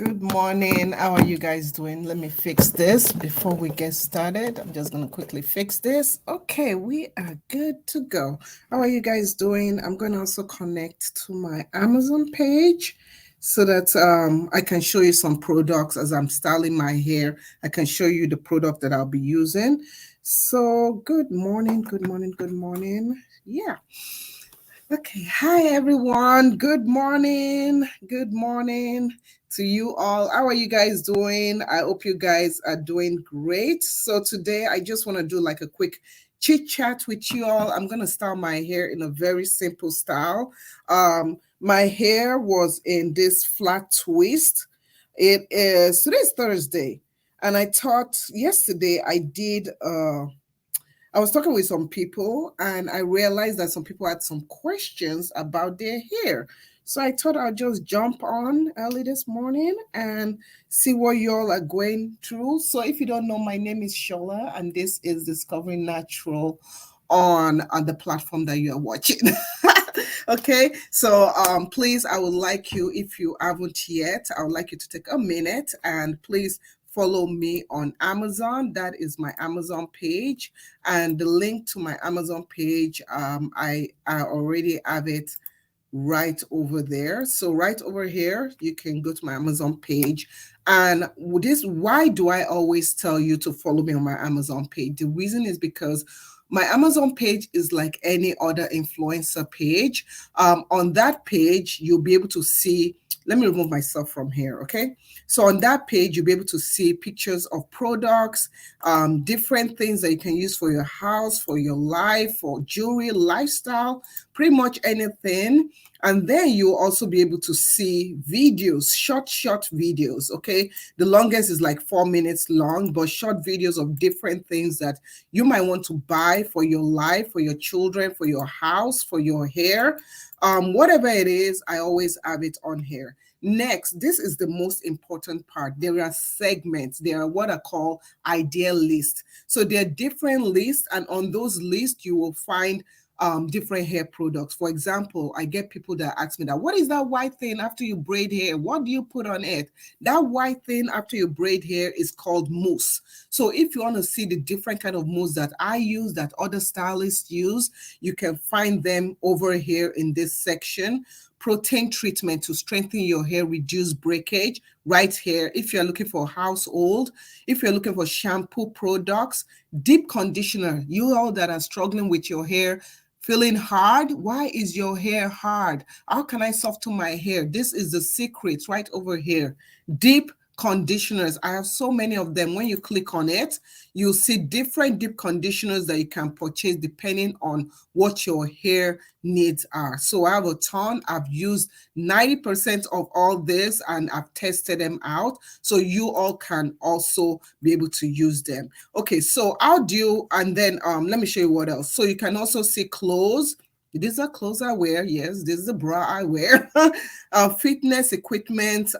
Good morning. How are you guys doing? Let me fix this before we get started. I'm just going to quickly fix this. Okay, we are good to go. How are you guys doing? I'm going to also connect to my Amazon page so that I can show you some products as I'm styling my hair. I can show you the product that I'll be using. So good morning, good morning, good morning. Yeah. Okay, hi everyone. Good morning. Good morning to you all. How are you guys doing? I hope you guys are doing great. So today I just want to do like a quick chit chat with you all. I'm going to style my hair in a very simple style. My hair was in this flat twist. Today's Thursday, and I thought yesterday I was talking with some people and I realized that some people had some questions about their hair. So I thought I'll just jump on early this morning and see what y'all are going through. So if you don't know, my name is Shola and this is Discovering Natural on the platform that you are watching. Okay, so please, I would like you, if you haven't yet, I would like you to take a minute and please follow me on Amazon. That is my Amazon page, and the link to my Amazon page, I already have it right over there. So right over here, you can go to my Amazon page. And why do I always tell you to follow me on my Amazon page? The reason is because my Amazon page is like any other influencer page. On that page, you'll be able to see, let me remove myself from here, okay? So on that page, you'll be able to see pictures of products, different things that you can use for your house, for your life, for jewelry, lifestyle, pretty much anything. And then you'll also be able to see videos, short videos, okay? The longest is like 4 minutes long, but short videos of different things that you might want to buy for your life, for your children, for your house, for your hair. Whatever it is, I always have it on here. Next, this is the most important part. There are segments. There are what I call idea lists. So there are different lists, and on those lists, you will find different hair products. For example, I get people that ask me that, what is that white thing after you braid hair? What do you put on it? That white thing after you braid hair is called mousse. So if you want to see the different kind of mousse that I use, that other stylists use, you can find them over here in this section. Protein treatment to strengthen your hair, reduce breakage, right here. If you're looking for household, if you're looking for shampoo products, deep conditioner, you all that are struggling with your hair, feeling hard. Why is your hair hard? How can I soften my hair? This is the secret right over here. Deep conditioners. I have so many of them. When you click on it, you'll see different deep conditioners that you can purchase depending on what your hair needs are. So I have a ton. I've used 90% of all this and I've tested them out. So you all can also be able to use them. Okay, so I'll do, and then let me show you what else. So you can also see clothes. These are clothes I wear. Yes, this is the bra I wear. Fitness equipment,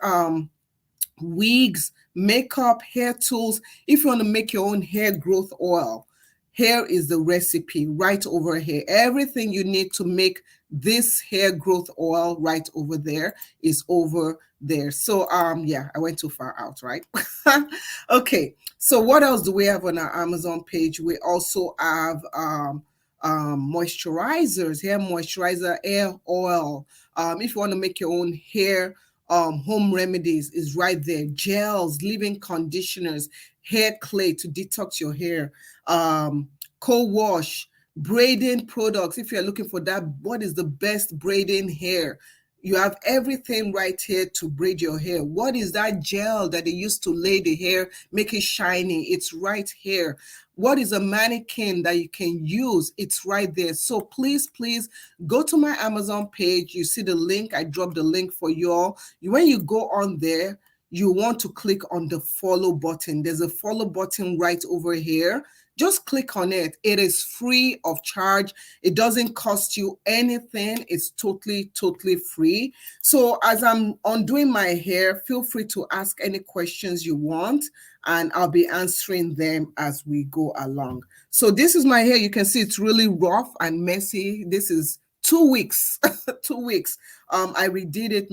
wigs, makeup, hair tools. If you want to make your own hair growth oil, here is the recipe right over here. Everything you need to make this hair growth oil right over there is over there. So yeah, I went too far out, right? Okay, so what else do we have on our Amazon page? We also have moisturizers, hair moisturizer, hair oil. If you want to make your own hair home remedies, is right there. Gels, leave-in conditioners, hair clay to detox your hair, co-wash, braiding products. If you're looking for that, what is the best braiding hair? You have everything right here to braid your hair. What is that gel that they use to lay the hair, make it shiny? It's right here. What is a mannequin that you can use? It's right there. So please, please go to my Amazon page. You see the link. I dropped the link for you all. When you go on there, you want to click on the follow button. There's a follow button right over here. Just click on it. It is free of charge. It doesn't cost you anything. It's totally free. So as I'm undoing my hair, feel free to ask any questions you want, and I'll be answering them as we go along. So this is my hair. You can see it's really rough and messy. This is 2 weeks. 2 weeks. I redid it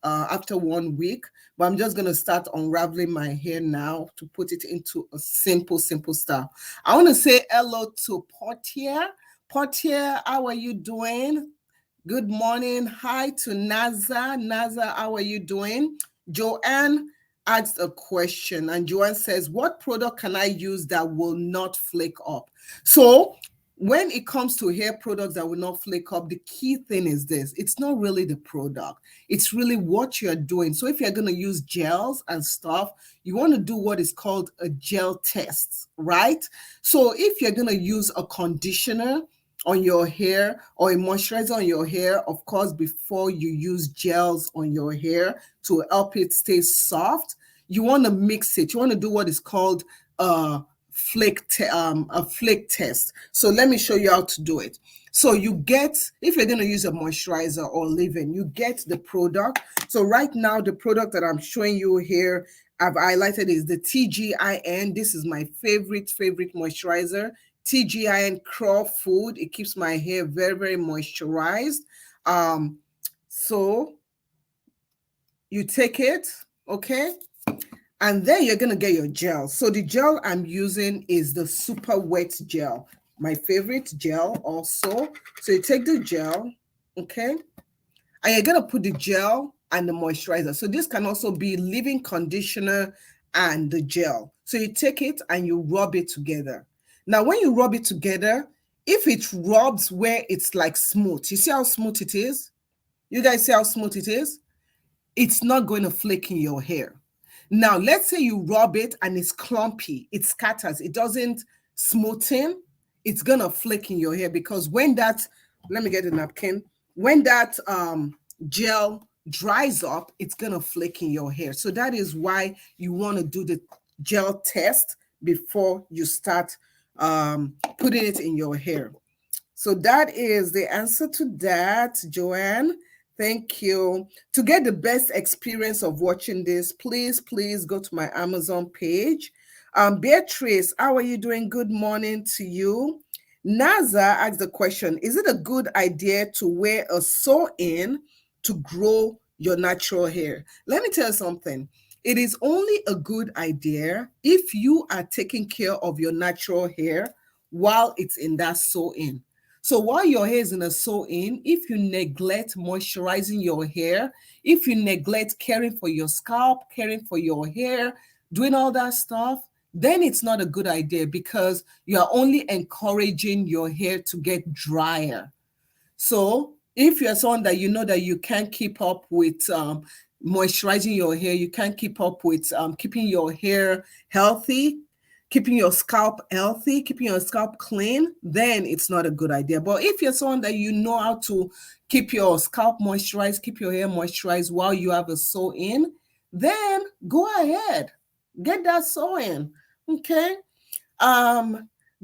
after 1 week, but I'm just gonna start unraveling my hair now to put it into a simple style. I want to say hello to Portia. Portia, how are you doing? Good morning. Hi to Naza. Naza, how are you doing? Joanne asked a question, and Joanne says, what product can I use that will not flake up? So when it comes to hair products that will not flake up, the key thing is this. It's not really the product. It's really what you're doing. So if you're going to use gels and stuff, you want to do what is called a gel test, right? So if you're going to use a conditioner on your hair or a moisturizer on your hair, of course, before you use gels on your hair to help it stay soft, you want to mix it. You want to do what is called a flake test. So let me show you how to do it. So you get, if you're going to use a moisturizer or leave-in, you get the product. So right now, the product that I'm showing you here, I've highlighted is the TGIN. This is my favorite moisturizer. TGIN Curl Food. It keeps my hair very moisturized. So you take it, okay? And then you're going to get your gel. So the gel I'm using is the Super Wet Gel, my favorite gel also. So you take the gel, okay? And you're going to put the gel and the moisturizer. So this can also be leave-in conditioner and the gel. So you take it and you rub it together. Now, when you rub it together, if it rubs where it's like smooth, you see how smooth it is? You guys see how smooth it is? It's not going to flake in your hair. Now, let's say you rub it and it's clumpy, it scatters, it doesn't smoothen, it's going to flake in your hair because when that, let me get a napkin, when that gel dries up, it's going to flake in your hair. So that is why you want to do the gel test before you start putting it in your hair. So that is the answer to that, Joanne. Thank you. To get the best experience of watching this, please go to my Amazon page. Beatrice, how are you doing? Good morning to you. Naza asked the question, is it a good idea to wear a sew-in to grow your natural hair? Let me tell you something. It is only a good idea if you are taking care of your natural hair while it's in that sew-in. So while your hair is in a sew-in, if you neglect moisturizing your hair, if you neglect caring for your scalp, caring for your hair, doing all that stuff, then it's not a good idea because you're only encouraging your hair to get drier. So if you're someone that you know that you can't keep up with moisturizing your hair, you can't keep up with keeping your hair healthy, keeping your scalp healthy, keeping your scalp clean, then it's not a good idea. But if you're someone that you know how to keep your scalp moisturized, keep your hair moisturized while you have a sew-in, then go ahead, get that sew-in, okay?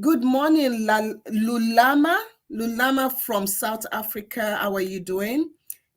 Good morning, Lulama from South Africa. How are you doing?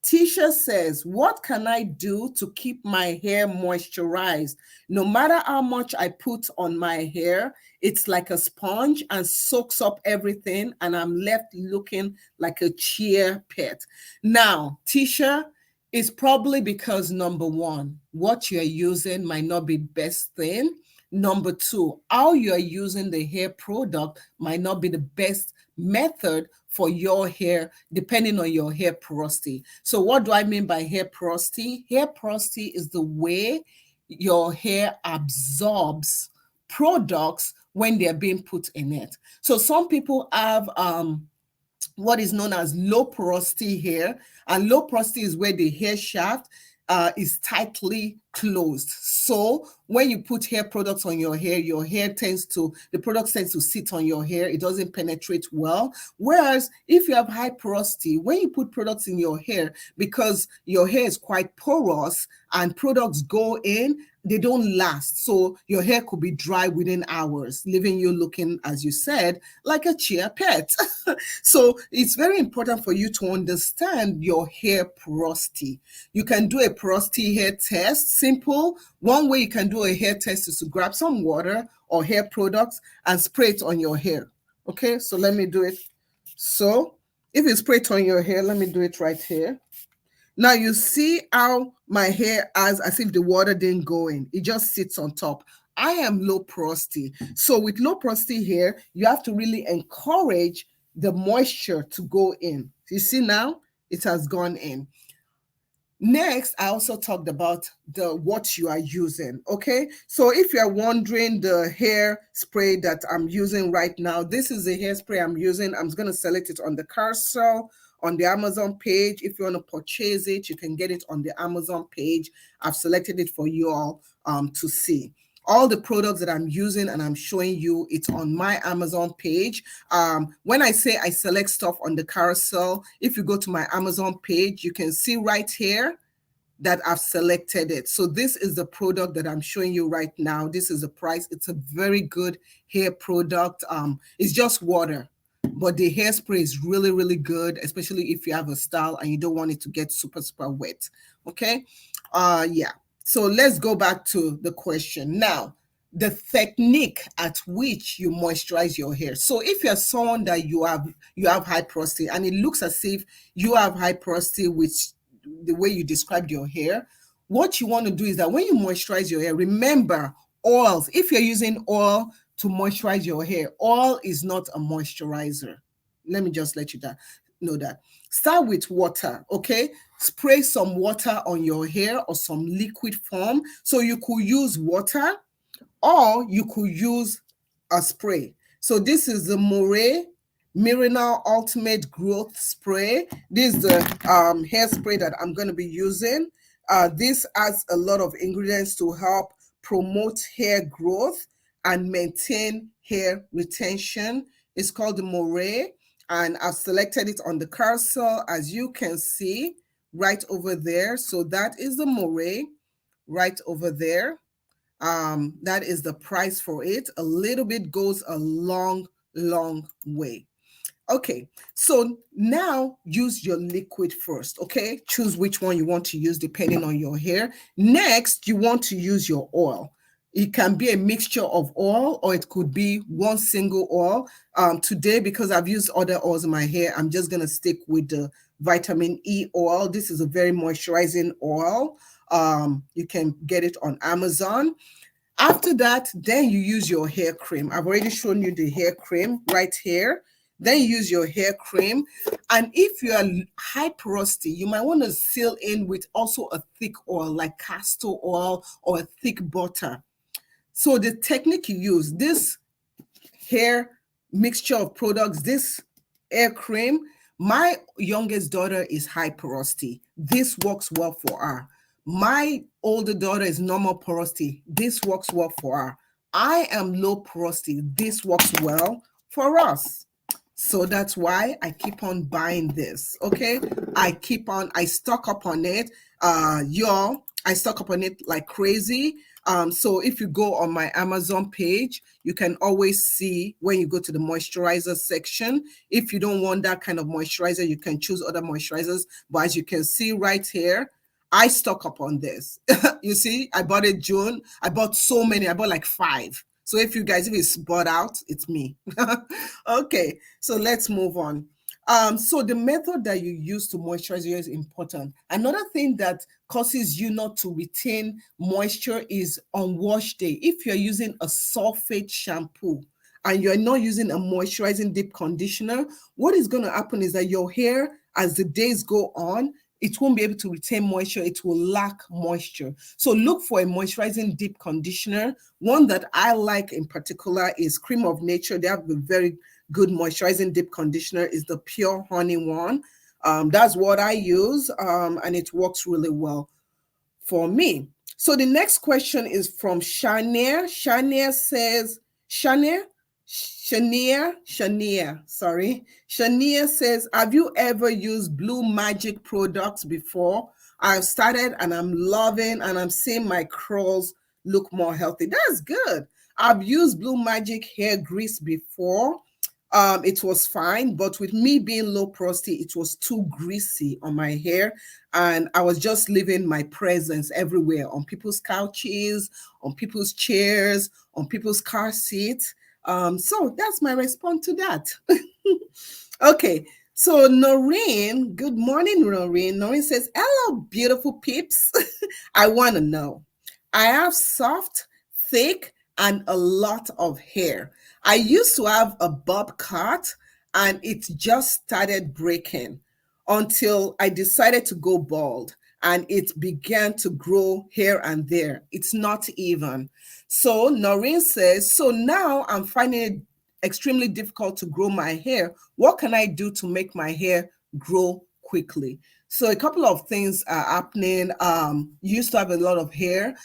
Tisha says, what can I do to keep my hair moisturized? No matter how much I put on my hair, it's like a sponge and soaks up everything, and I'm left looking like a chia pet. Now, Tisha, it's probably because number one, what you're using might not be best thing. Number two, how you're using the hair product might not be the best method for your hair, depending on your hair porosity. So what do I mean by hair porosity? Hair porosity is the way your hair absorbs products when they're being put in it. So some people have what is known as low porosity hair, and low porosity is where the hair shaft is tightly closed. So when you put hair products on your hair the product tends to sit on your hair. It doesn't penetrate well. Whereas if you have high porosity, when you put products in your hair, because your hair is quite porous and products go in, they don't last. So your hair could be dry within hours, leaving you looking, as you said, like a chia pet. So it's very important for you to understand your hair porosity. You can do a porosity hair test, simple. One way you can do a hair test is to grab some water or hair products and spray it on your hair. Okay, so let me do it. So If you spray it on your hair, let me do it right here. Now you see how my hair as if the water didn't go in. It just sits on top. I am low porosity. So with low porosity hair, you have to really encourage the moisture to go in. You see now, it has gone in. Next, I also talked about what you are using. Okay, so if you're wondering the hair spray that I'm using right now, this is the hairspray I'm using. I'm going to select it on the carousel on the Amazon page. If you want to purchase it, you can get it on the Amazon page. I've selected it for you all to see. All the products that I'm using and I'm showing you, it's on my Amazon page. When I say I select stuff on the carousel, if you go to my Amazon page, you can see right here that I've selected it. So this is the product that I'm showing you right now. This is the price. It's a very good hair product. It's just water, but the hairspray is really, really good, especially if you have a style and you don't want it to get super, super wet. Okay. Yeah. So let's go back to the question. Now, the technique at which you moisturize your hair. So if you're someone that you have high porosity and it looks as if you have high porosity with the way you described your hair, what you want to do is that when you moisturize your hair, remember oils. If you're using oil to moisturize your hair, oil is not a moisturizer. Let me just let you know that. Start with water, okay? Spray some water on your hair or some liquid form. So you could use water or you could use a spray. So this is the Moray Mineral Ultimate Growth Spray. This is the hairspray that I'm going to be using. This has a lot of ingredients to help promote hair growth and maintain hair retention. It's called the Moray, and I've selected it on the carousel, as you can see right over there. So that is the Moray right over there. That is the price for it. A little bit goes a long, long way. Okay, so now use your liquid first, okay? Choose which one you want to use depending on your hair. Next, you want to use your oil. It can be a mixture of oil or it could be one single oil. Today, because I've used other oils in my hair, I'm just going to stick with the vitamin E oil. This is a very moisturizing oil. You can get it on Amazon. After that, then you use your hair cream. I've already shown you the hair cream right here. Then you use your hair cream. And if you are high porosity, you might want to seal in with also a thick oil like castor oil or a thick butter. So the technique you use, this hair mixture of products, this hair cream, my youngest daughter is high porosity. This works well for her. My older daughter is normal porosity. This works well for her. I am low porosity. This works well for us. So that's why I keep on buying this, okay? I stock up on it. I stock up on it like crazy. So if you go on my Amazon page, you can always see when you go to the moisturizer section. If you don't want that kind of moisturizer, you can choose other moisturizers. But as you can see right here, I stock up on this. You see, I bought it June. I bought so many. I bought like 5. So if it's bought out, it's me. Okay, so let's move on. So the method that you use to moisturize your hair is important. Another thing that causes you not to retain moisture is on wash day. If you're using a sulfate shampoo and you're not using a moisturizing deep conditioner, what is going to happen is that your hair, as the days go on, it won't be able to retain moisture. It will lack moisture. So look for a moisturizing deep conditioner. One that I like in particular is Cream of Nature. They have a very good moisturizing deep conditioner. Is the Pure Honey one. That's what I use, and it works really well for me. So the next question is from Shania. Shania says, Shania says, have you ever used Blue Magic products before? I've started and I'm loving and I'm seeing my curls look more healthy. That's good. I've used Blue Magic hair grease before. It was fine, but with me being low porosity, it was too greasy on my hair, and I was just leaving my presence everywhere, on people's couches, on people's chairs, on people's car seats. So that's my response to that. Okay, So Noreen, good morning, Noreen. Noreen says, hello, beautiful peeps. I want to know. I have soft, thick, and a lot of hair. I used to have a bob cut and it just started breaking until I decided to go bald and it began to grow here and there. It's not even. So Noreen says, so now I'm finding it extremely difficult to grow my hair. What can I do to make my hair grow quickly? So a couple of things are happening. You used to have a lot of hair,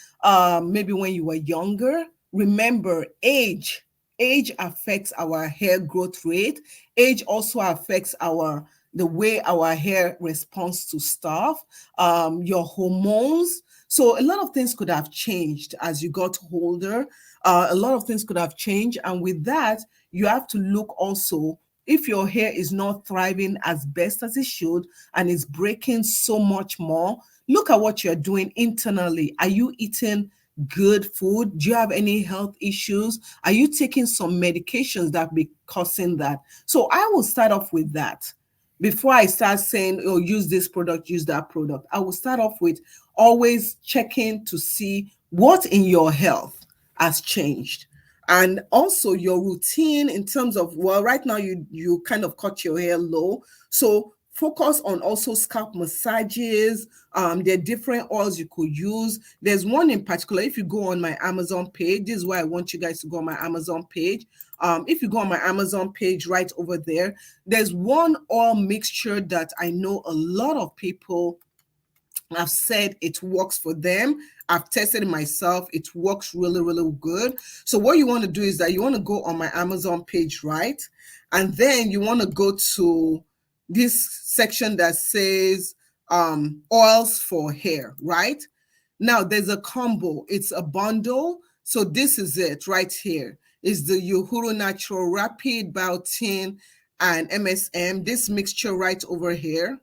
maybe when you were younger. Remember, age affects our hair growth rate. Age also affects the way our hair responds to stuff, your hormones. So a lot of things could have changed as you got older. A lot of things could have changed, and with that, you have to look also if your hair is not thriving as best as it should and is breaking so much more. Look at what you're doing internally. Are you eating good food? Do you have any health issues? Are you taking some medications that be causing that? So I will start off with that. Before I start saying, oh, use this product, use that product, I will start off with always checking to see what in your health has changed. And also your routine in terms of, well, right now you kind of cut your hair low. So focus on also scalp massages. There are different oils you could use. There's one in particular. If you go on my Amazon page, this is why I want you guys to go on my Amazon page. If you go on my Amazon page right over there, there's one oil mixture that I know a lot of people have said it works for them. I've tested it myself. It works really, really good. So what you want to do is that you want to go on my Amazon page, right? And then you want to go to this section that says oils for hair, right? Now there's a combo. It's a bundle. So this is it right here. Is the Uhuru Natural Rapid Biotin and MSM. This mixture right over here.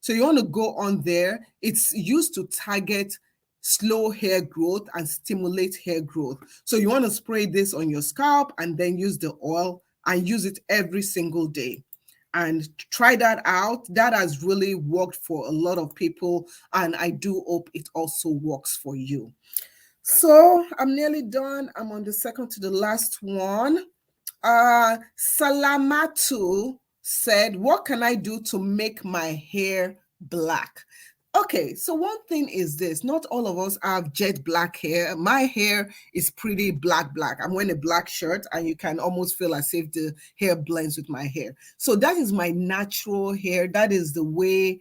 So you want to go on there. It's used to target slow hair growth and stimulate hair growth. So you want to spray this on your scalp and then use the oil and use it every single day. And try that out. That has really worked for a lot of people, and I do hope it also works for you. So I'm nearly done. I'm on the second to the last one. Salamatu said, what can I do to make my hair black? Okay, so one thing is this, not all of us have jet black hair. My hair is pretty black. I'm wearing a black shirt and you can almost feel as if the hair blends with my hair. So that is my natural hair. That is the way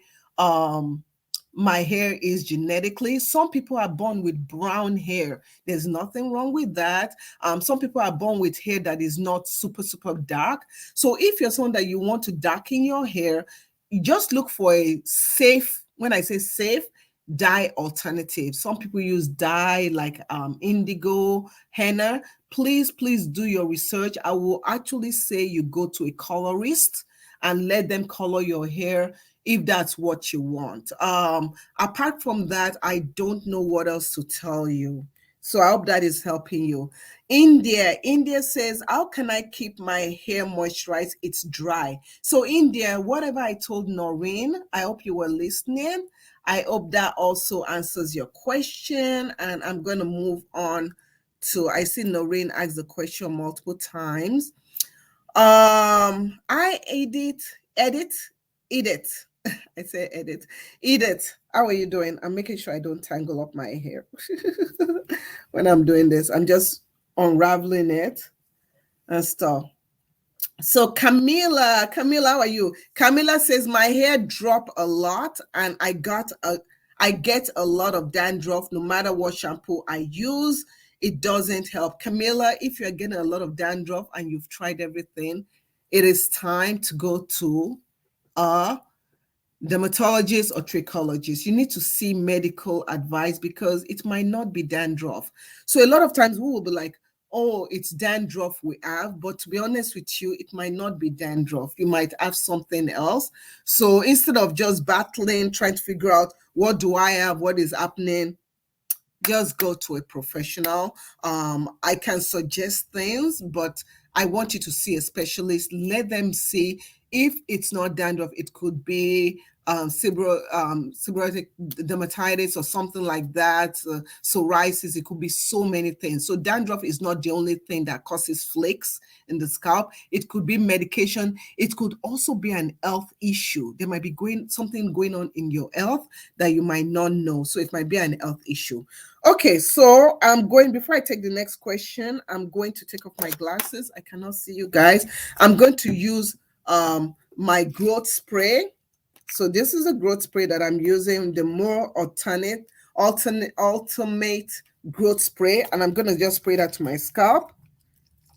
my hair is genetically. Some people are born with brown hair. There's nothing wrong with that. Some people are born with hair that is not super dark. So if you're someone that you want to darken your hair, you just look for a safe, when I say safe, dye alternative. Some people use dye like indigo, henna. Please do your research. I will actually say you go to a colorist and let them color your hair if that's what you want. Apart from that, I don't know what else to tell you. So I hope that is helping you. India says, how can I keep my hair moisturized? It's dry. So India, whatever I told Noreen, I hope you were listening. I hope that also answers your question. And I'm going to move on to, I see Noreen asked the question multiple times. I edit. I say edit. Edith, how are you doing? I'm making sure I don't tangle up my hair when I'm doing this. I'm just unraveling it and stuff. So Camila, how are you? Camila says my hair drop a lot and I get a lot of dandruff no matter what shampoo I use. It doesn't help. Camila, if you're getting a lot of dandruff and you've tried everything, it is time to go to a dermatologist or trichologist. You need to see medical advice because it might not be dandruff. So a lot of times we will be like, oh, it's dandruff we have, but to be honest with you, it might not be dandruff. You might have something else. So instead of just battling, trying to figure out what do I have, what is happening, just go to a professional. I can suggest things, but I want you to see a specialist. Let them see if it's not dandruff. It could be seborrheic dermatitis or something like that, psoriasis. It could be so many things. So dandruff is not the only thing that causes flakes in the scalp. It could be medication. It could also be an health issue. There might be something going on in your health that you might not know. So it might be an health issue. Okay, so before I take the next question, I'm going to take off my glasses. I cannot see you guys. I'm going to use my growth spray. So this is a growth spray that I'm using, the more ultimate growth spray, and I'm going to just spray that to my scalp.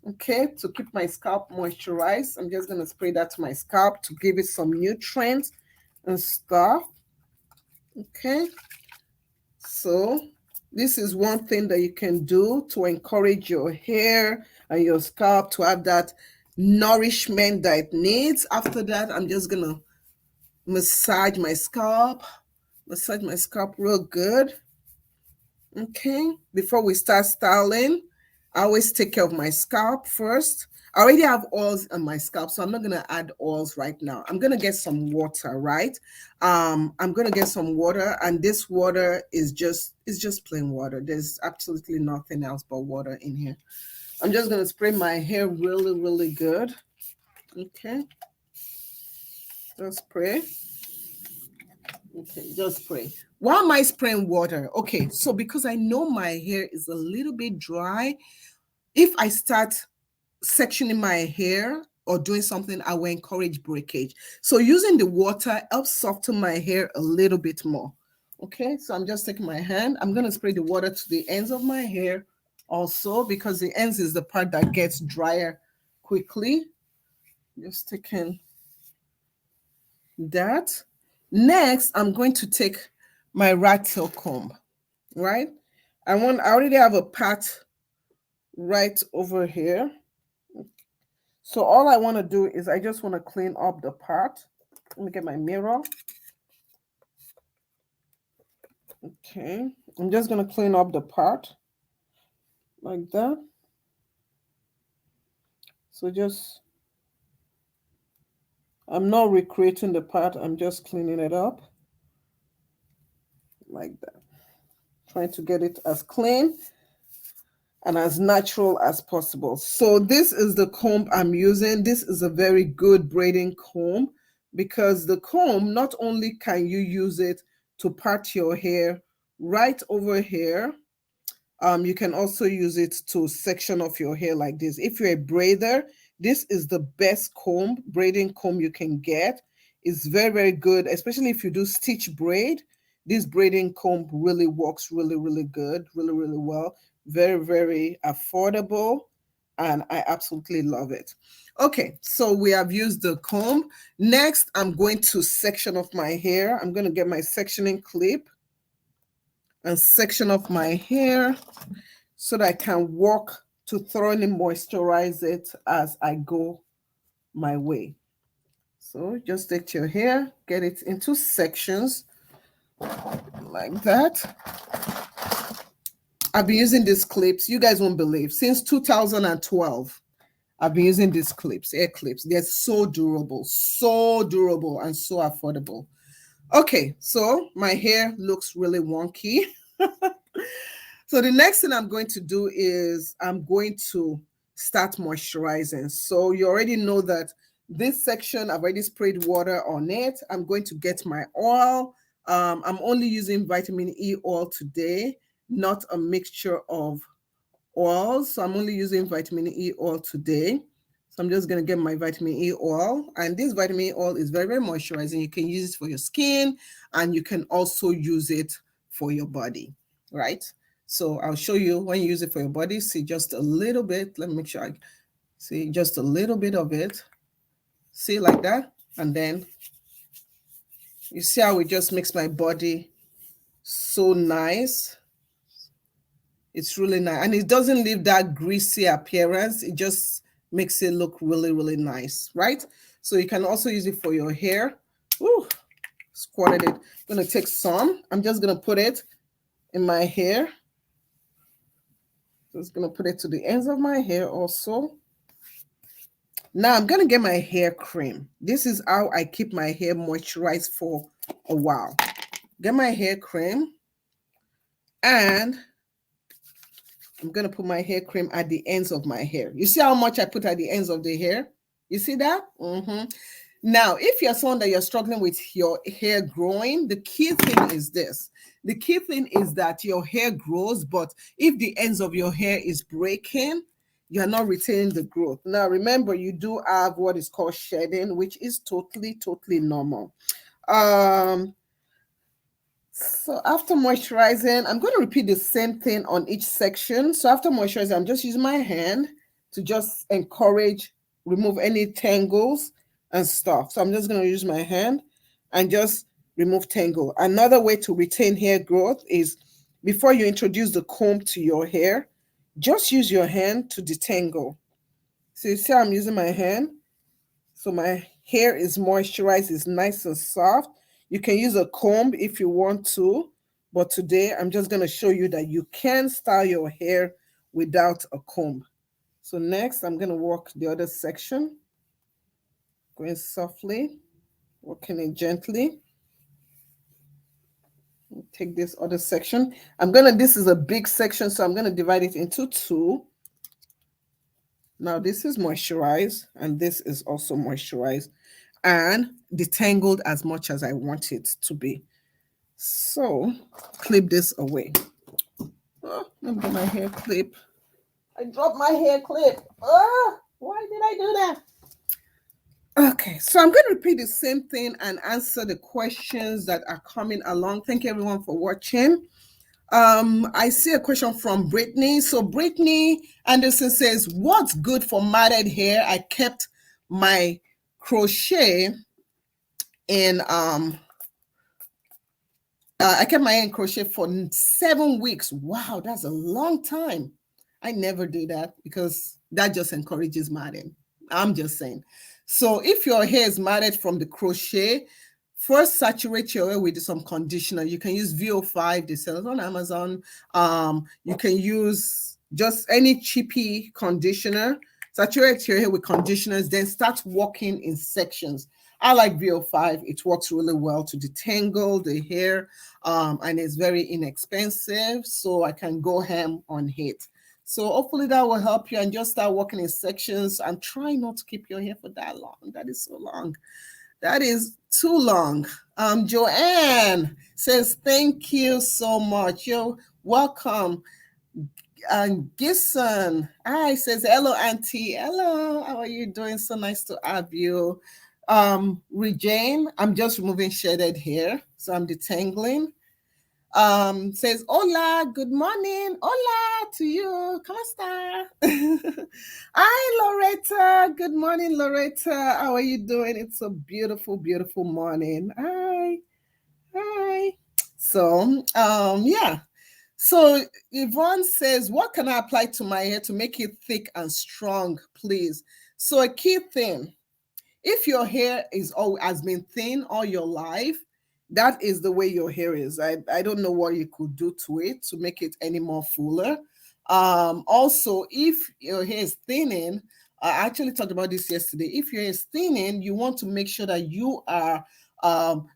Okay, to keep my scalp moisturized, I'm just going to spray that to my scalp to give it some nutrients and stuff. Okay, so this is one thing that you can do to encourage your hair and your scalp to have that nourishment that it needs. After that, I'm just going to massage my scalp real good. Okay, before we start styling, I always take care of my scalp first. I already have oils on my scalp, so I'm not going to add oils right now. I'm going to get some water, right? I'm going to get some water, and this water is just plain water. There's absolutely nothing else but water in here. I'm just going to spray my hair really, really good. Okay. Just spray. Okay, just spray. Why am I spraying water? Okay, so because I know my hair is a little bit dry, if I start sectioning my hair or doing something, I will encourage breakage. So using the water helps soften my hair a little bit more. Okay, so I'm just taking my hand. I'm going to spray the water to the ends of my hair also, because the ends is the part that gets drier quickly. Just taking that. Next, I'm going to take my rat tail comb, right? I already have a part right over here. So all I want to do is I just want to clean up the part. Let me get my mirror. Okay, I'm just going to clean up the part like that. So I'm not recreating the part, I'm just cleaning it up like that. Trying to get it as clean and as natural as possible. So this is the comb I'm using. This is a very good braiding comb, because the comb, not only can you use it to part your hair right over here, you can also use it to section off your hair like this. If you're a braider, this is the best braiding comb you can get. It's very, very good, especially if you do stitch braid. This braiding comb really works really, really good, really, really well. Very, very affordable, and I absolutely love it. Okay, so we have used the comb. Next, I'm going to section off my hair. I'm going to get my sectioning clip and section off my hair so that I can work to thoroughly moisturize it as I go my way. So just take your hair, get it into sections like that. I've been using these clips. You guys won't believe. Since 2012, I've been using these clips, hair clips. They're so durable and so affordable. Okay, so my hair looks really wonky. So the next thing I'm going to do is I'm going to start moisturizing. So you already know that this section, I've already sprayed water on it. I'm going to get my oil. I'm only using vitamin E oil today, not a mixture of oils. So I'm only using vitamin E oil today. So I'm just going to get my vitamin E oil. And this vitamin E oil is very, very moisturizing. You can use it for your skin, and you can also use it for your body, right? So I'll show you when you use it for your body. See just a little bit. Let me make sure I see just a little bit of it. See, like that. And then you see how it just makes my body so nice. It's really nice. And it doesn't leave that greasy appearance. It just makes it look really, really nice, right? So you can also use it for your hair. Ooh, squatted it. I'm going to take some. I'm just going to put it in my hair. Just gonna put it to the ends of my hair also. Now I'm gonna get my hair cream. This is how I keep my hair moisturized for a while. Get my hair cream, and I'm gonna put my hair cream at the ends of my hair. You see how much I put at the ends of the hair? You see that? Now, if you're someone that you're struggling with your hair growing, the key thing is this. The key thing is that your hair grows, but if the ends of your hair is breaking, you're not retaining the growth. Now, remember, you do have what is called shedding, which is totally normal. So after moisturizing, I'm going to repeat the same thing on each section. So after moisturizing, I'm just using my hand to just encourage, remove any tangles and stuff. So I'm just going to use my hand and just remove tangle. Another way to retain hair growth is before you introduce the comb to your hair, just use your hand to detangle. So you see I'm using my hand. So my hair is moisturized, it's nice and soft. You can use a comb if you want to, but today I'm just going to show you that you can style your hair without a comb. So next, I'm going to work the other section. Going softly, working it gently. Take this other section. This is a big section, so I'm going to divide it into two. Now this is moisturized, and this is also moisturized and detangled as much as I want it to be. So clip this away. Oh, let me get my hair clip. I dropped my hair clip. Oh, why did I do that? Okay, so I'm going to repeat the same thing and answer the questions that are coming along. Thank you everyone for watching. I see a question from Brittany. So Brittany Anderson says, what's good for matted hair? I kept my crochet in I kept my hair in crochet for 7 weeks. Wow, that's a long time. I never do that because that just encourages matting. I'm just saying. So if your hair is matted from the crochet, first saturate your hair with some conditioner. You can use VO5, they sell it on Amazon. You can use just any cheapy conditioner. Saturate your hair with conditioners, then start working in sections. I like VO5. It works really well to detangle the hair, and it's very inexpensive, so I can go ham on it. So hopefully that will help you, and just start working in sections and try not to keep your hair for that long. That is so long. That is too long. Joanne says, thank you so much. You're welcome. Gisson, hi, says, hello, Auntie. Hello, how are you doing? So nice to have you. Regine, I'm just removing shedded hair, so I'm detangling. Says, hola, good morning. Hola to you. ¿Cómo está? Hi, Loretta. Good morning, Loretta. How are you doing? It's a beautiful, beautiful morning. Hi. Hi. So, yeah. So Yvonne says, what can I apply to my hair to make it thick and strong, please? So a key thing, if your hair has been thin all your life, that is the way your hair is. I don't know what you could do to it to make it any more fuller. Also, if your hair is thinning, I actually talked about this yesterday. If your hair is thinning, you want to make sure that you are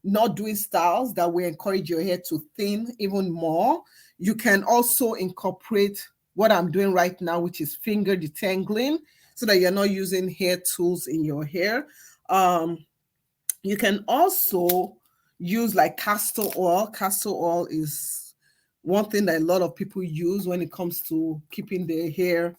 not doing styles that will encourage your hair to thin even more. You can also incorporate what I'm doing right now, which is finger detangling, so that you're not using hair tools in your hair. You can also use like castor oil. Castor oil is one thing that a lot of people use when it comes to keeping their hair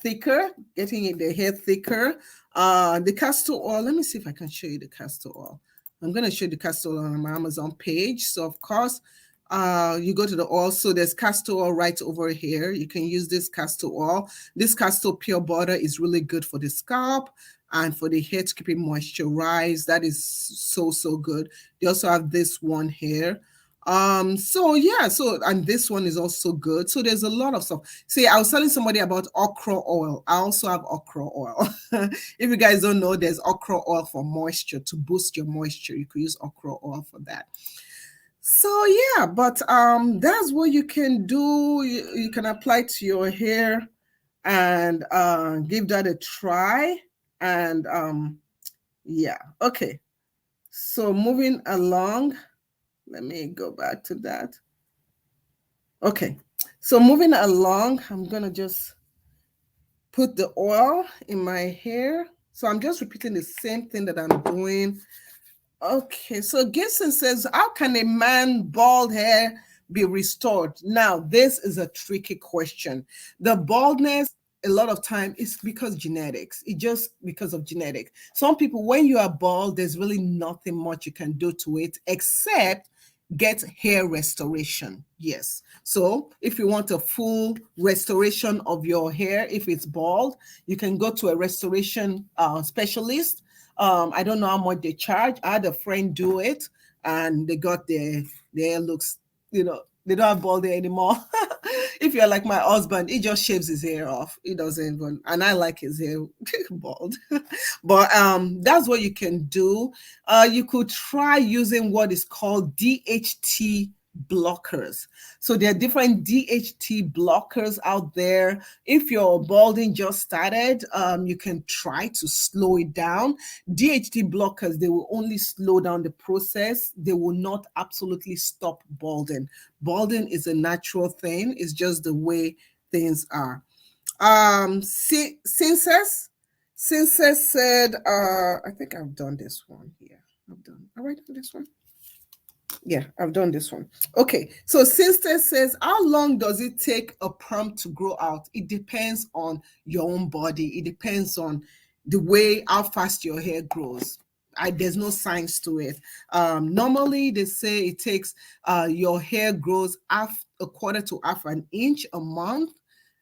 thicker, getting their hair thicker. The castor oil, let me see if I can show you the castor oil. I'm going to show you the castor oil on my Amazon page. So of course, you go to the oil. So there's castor oil right over here. You can use this castor oil. This castor pure butter is really good for the scalp and for the hair to keep it moisturized. That is so good. They also have this one here. So yeah, and this one is also good. So there's a lot of stuff. See, I was telling somebody about okra oil. I also have okra oil. If you guys don't know, there's okra oil for moisture, to boost your moisture. You could use okra oil for that. So yeah, but that's what you can do. You can apply to your hair and give that a try. And yeah, okay. So moving along, let me go back to that. Okay, so moving along, I'm gonna just put the oil in my hair. So I'm just repeating the same thing that I'm doing. Okay, so Gibson says, how can a man bald hair be restored? Now, this is a tricky question. The baldness, a lot of time, is because genetics. It's just because of genetic. Some people, when you are bald, there's really nothing much you can do to it except get hair restoration. Yes. So if you want a full restoration of your hair, if it's bald, you can go to a restoration specialist. I don't know how much they charge. I had a friend do it, and they got their hair looks, they don't have bald hair anymore. If you're like my husband, he just shaves his hair off. He doesn't even, and I like his hair bald. But that's what you can do. You could try using what is called DHT blockers. So there are different DHT blockers out there. If your balding just started, you can try to slow it down. DHT blockers, they will only slow down the process. They will not absolutely stop balding. Balding is a natural thing. It's just the way things are. Census said, I think I've done this one here. Have I done this one? Yeah, I've done this one. Okay, so Sister says, how long does it take a perm to grow out? It depends on your own body. It depends on the way, how fast your hair grows. There's no science to it. Normally, they say it takes, your hair grows a quarter to half an inch a month.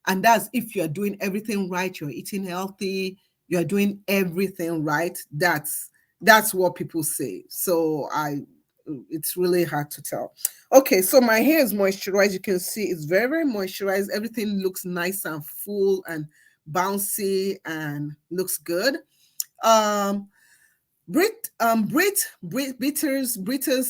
And that's if you're doing everything right, you're eating healthy, you're doing everything right. That's what people say. So it's really hard to tell. Okay, so my hair is moisturized. You can see it's very, very moisturized. Everything looks nice and full and bouncy and looks good. Britters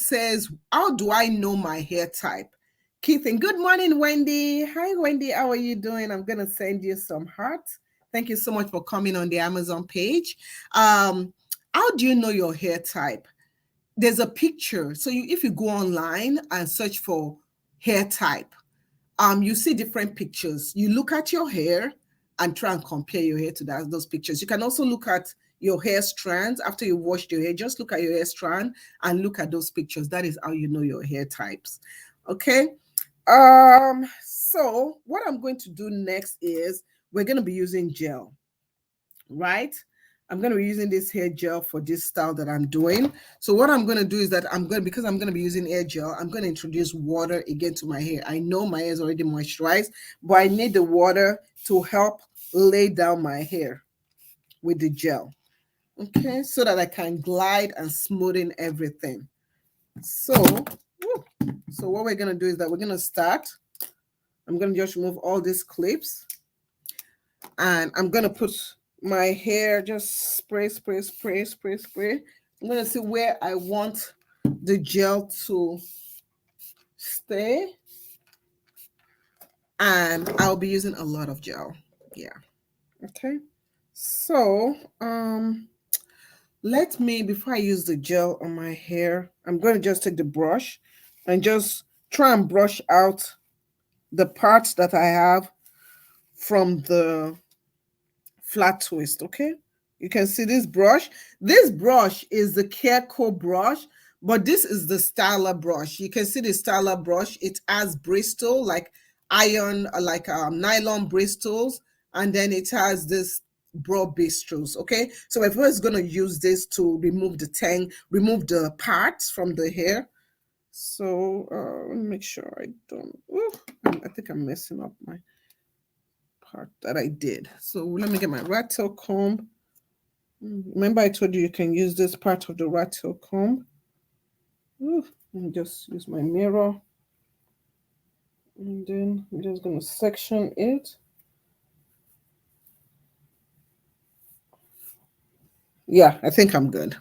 says, how do I know my hair type? Keith, and good morning, Wendy. Hi, Wendy. How are you doing? I'm gonna send you some hearts. Thank you so much for coming on the Amazon page. How do you know your hair type? There's a picture. So if you go online and search for hair type, you see different pictures. You look at your hair and try and compare your hair to those pictures. You can also look at your hair strands after you washed your hair. Just look at your hair strand and look at those pictures. That is how you know your hair types. Okay. So what I'm going to do next is we're going to be using gel, right? I'm going to be using this hair gel for this style that I'm doing. So what I'm going to do is that because I'm going to be using hair gel, I'm going to introduce water again to my hair. I know my hair is already moisturized, but I need the water to help lay down my hair with the gel. Okay, so that I can glide and smoothen everything. So what we're going to do is that we're going to start. I'm going to just remove all these clips, and I'm going to put my hair, just spray. I'm going to see where I want the gel to stay. And I'll be using a lot of gel. Yeah. Okay. So, let me, before I use the gel on my hair, I'm going to just take the brush and just try and brush out the parts that I have from the flat twist. Okay, you can see this brush. This brush is the Careco brush, but this is the styler brush. You can see the styler brush. It has bristle, like iron, like nylon bristles, and then it has this broad bristles. Okay, so we're first going to use this to remove the parts from the hair. So let me make sure I don't. I think I'm messing up my part that I did. So let me get my rat tail comb. Remember I told you can use this part of the rat tail comb. Let me just use my mirror. And then I'm just going to section it. Yeah, I think I'm good.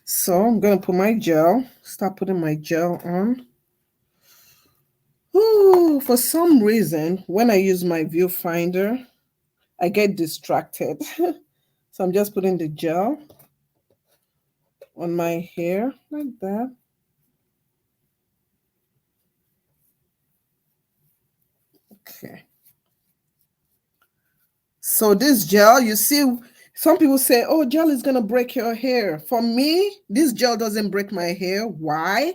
So I'm going to put my gel. start putting my gel on. Ooh, for some reason, when I use my viewfinder, I get distracted. So I'm just putting the gel on my hair like that. Okay. So this gel, you see, some people say, oh, gel is going to break your hair. For me, this gel doesn't break my hair. Why?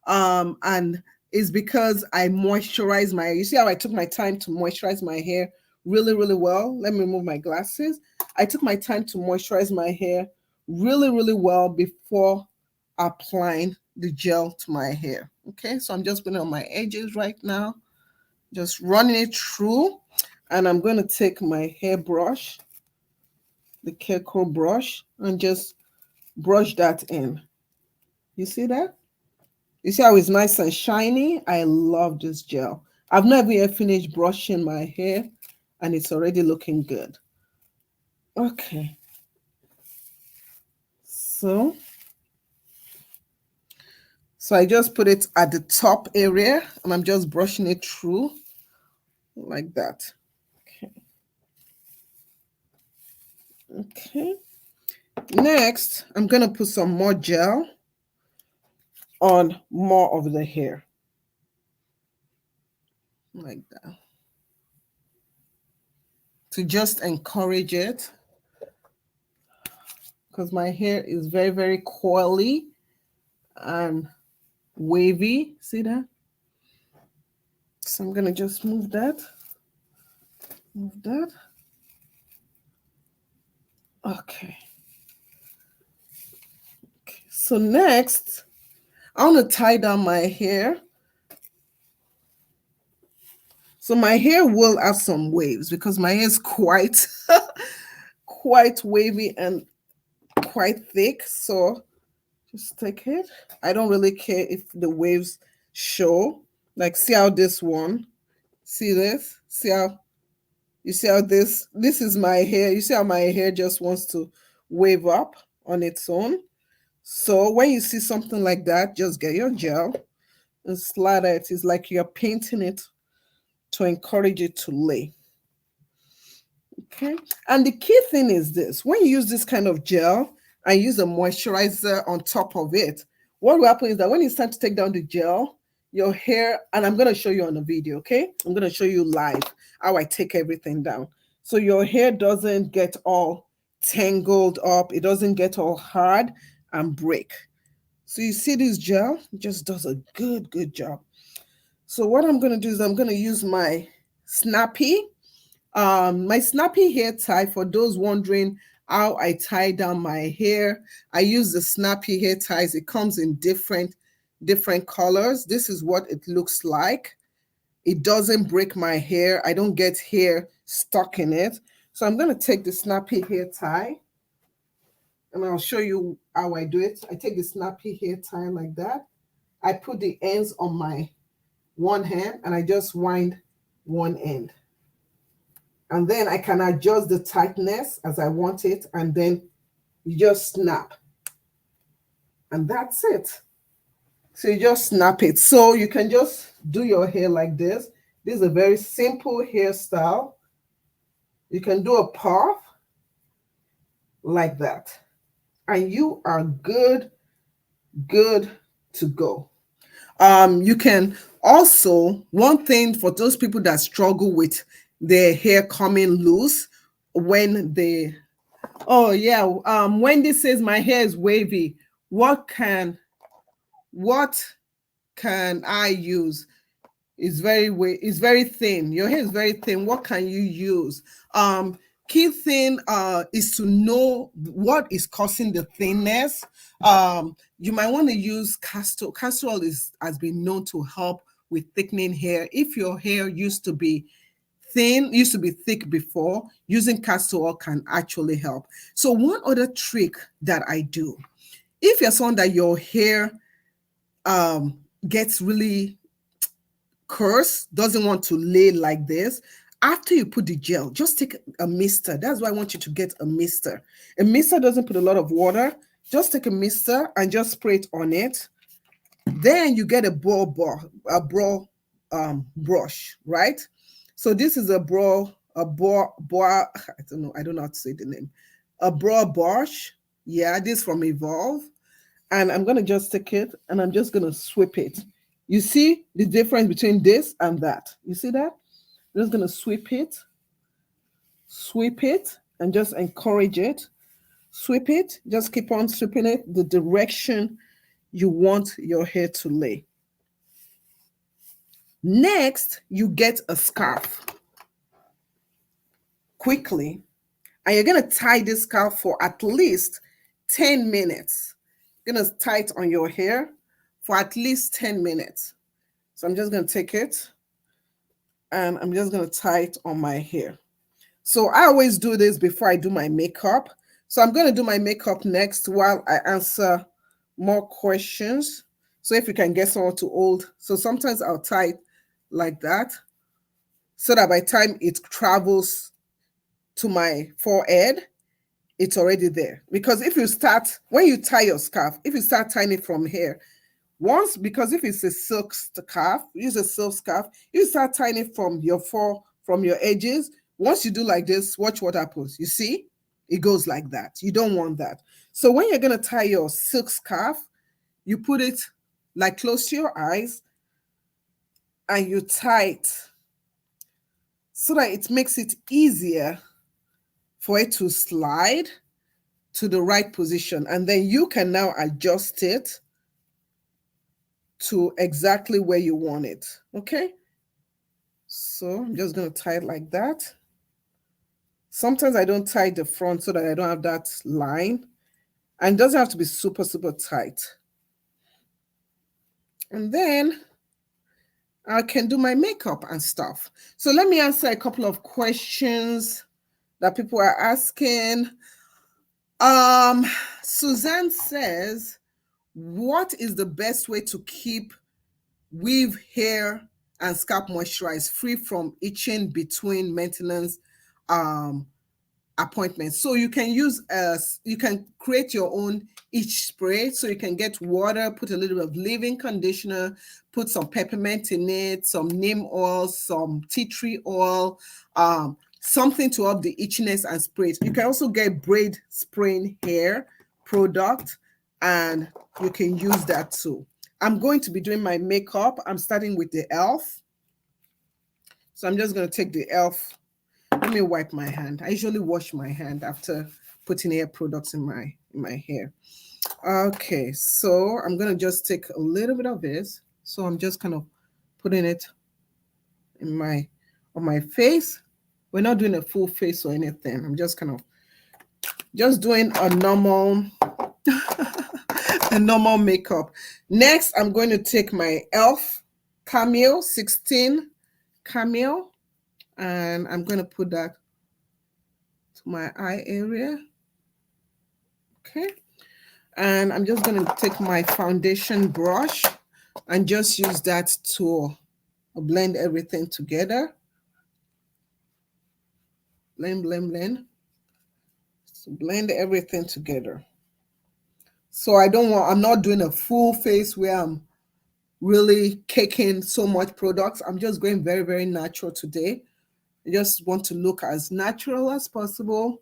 And it's because I moisturize my hair. You see how I took my time to moisturize my hair really, really well? Let me remove my glasses. I took my time to moisturize my hair really, really well before applying the gel to my hair. Okay, so I'm just putting it on my edges right now, just running it through. And I'm going to take my hairbrush, the Castor brush, and just brush that in. You see that? You see how it's nice and shiny? I love this gel. I've never yet finished brushing my hair, and it's already looking good. Okay. So I just put it at the top area, and I'm just brushing it through like that. Okay. Next, I'm going to put some more gel on more of the hair. Like that. To just encourage it. Because my hair is very, very coily and wavy. See that? So I'm going to just move that. Move that. Okay. So next, I want to tie down my hair. So my hair will have some waves because my hair is quite, quite wavy and quite thick. So just take it. I don't really care if the waves show. Like, see how this one, see this? See how, you see how this is my hair. You see how my hair just wants to wave up on its own. So when you see something like that, just get your gel and slather it. It's like you're painting it to encourage it to lay. Okay. And the key thing is this: when you use this kind of gel and use a moisturizer on top of it, what will happen is that when it's time to take down the gel, your hair, and I'm going to show you on the video, okay? I'm going to show you live how I take everything down. So your hair doesn't get all tangled up. It doesn't get all hard and break. So you see this gel, it just does a good job. So what I'm going to do is I'm going to use my Snappee. My Snappee hair tie, for those wondering how I tie down my hair, I use the Snappee hair ties. It comes in different colors. This is what it looks like. It doesn't break my hair. I don't get hair stuck in it. So I'm going to take the Snappee hair tie, and I'll show you how I do it. I take the Snappee hair tie like that. I put the ends on my one hand, and I just wind one end. And then I can adjust the tightness as I want it, and then you just snap. And that's it. So you just snap it. So you can just do your hair like this. This is a very simple hairstyle. You can do a puff like that, and you are good to go. You can also, one thing for those people that struggle with their hair coming loose when they, oh yeah, Wendy says my hair is wavy. What can I use? It's very thin. Your hair is very thin. What can you use? Key thing is to know what is causing the thinness. You might want to use Castor. Castor Oil has been known to help with thickening hair. If your hair used to be thick before, using Castor Oil can actually help. So one other trick that I do, if you're someone that your hair gets really coarse, doesn't want to lay like this, after you put the gel, just take a mister. That's why I want you to get a mister. A mister doesn't put a lot of water. Just take a mister and just spray it on it. Then you get a brush, right? So this is a I don't know how to say the name. A brow brush. Yeah, this from Evolve. And I'm gonna just take it and I'm just gonna sweep it. You see the difference between this and that? You see that? I'm just gonna sweep it, and just encourage it. Sweep it, just keep on sweeping it the direction you want your hair to lay. Next, you get a scarf quickly, and you're going to tie this scarf for at least 10 minutes. You're going to tie it on your hair for at least 10 minutes. So I'm just going to take it and I'm just going to tie it on my hair. So I always do this before I do my makeup. So I'm going to do my makeup next while I answer more questions. So if you can get someone to hold. So sometimes I'll tie it like that so that by the time it travels to my forehead, it's already there. Because if you start, when you tie your scarf, if you start tying it from here, because if it's a silk scarf, use a silk scarf, you start tying it from your edges. Once you do like this, watch what happens. You see, it goes like that. You don't want that. So when you're going to tie your silk scarf, you put it like close to your eyes and you tie it so that it makes it easier for it to slide to the right position. And then you can now adjust it to exactly where you want it. Okay? So I'm just going to tie it like that. Sometimes I don't tie the front so that I don't have that line. And it doesn't have to be super, super tight. And then I can do my makeup and stuff. So let me answer a couple of questions that people are asking. Suzanne says, what is the best way to keep weave, hair, and scalp moisturized, free from itching between maintenance appointments? So you can you can create your own itch spray. So you can get water, put a little bit of leave-in conditioner, put some peppermint in it, some neem oil, some tea tree oil, something to help the itchiness and spray it. You can also get braid spraying hair product, and you can use that too. I'm going to be doing my makeup. I'm starting with the e.l.f. So I'm just going to take the e.l.f. Let me wipe my hand. I usually wash my hand after putting hair products in my hair. Okay, so I'm going to just take a little bit of this. So I'm just kind of putting it on my face. We're not doing a full face or anything. I'm just kind of just doing a normal makeup. Next, I'm going to take my e.l.f. Cameo 16 Cameo, and I'm going to put that to my eye area. Okay. And I'm just going to take my foundation brush and just use that to blend everything together. Blend, blend, blend. So blend everything together. So I'm not doing a full face where I'm really caking so much products. I'm just going very, very natural today. I just want to look as natural as possible.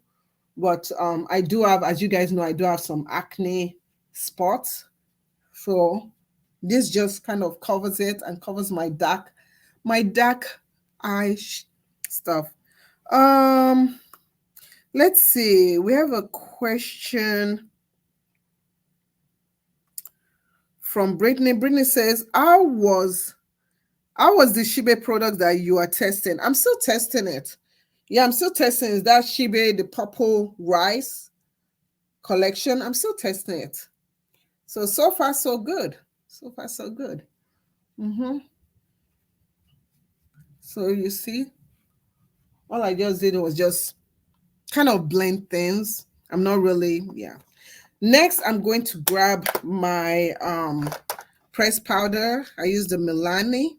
But I do have, as you guys know, I do have some acne spots. So this just kind of covers it and covers my dark eye stuff. Let's see. We have a question from Brittany. Brittany says, how was the Shibe product that you are testing? I'm still testing it. Yeah, I'm still testing. Is that Shibe, the purple rice collection? I'm still testing it. So far, so good. So far, so good. So you see, all I just did was just kind of blend things. I'm not really, yeah. Next, I'm going to grab my pressed powder. I use the Milani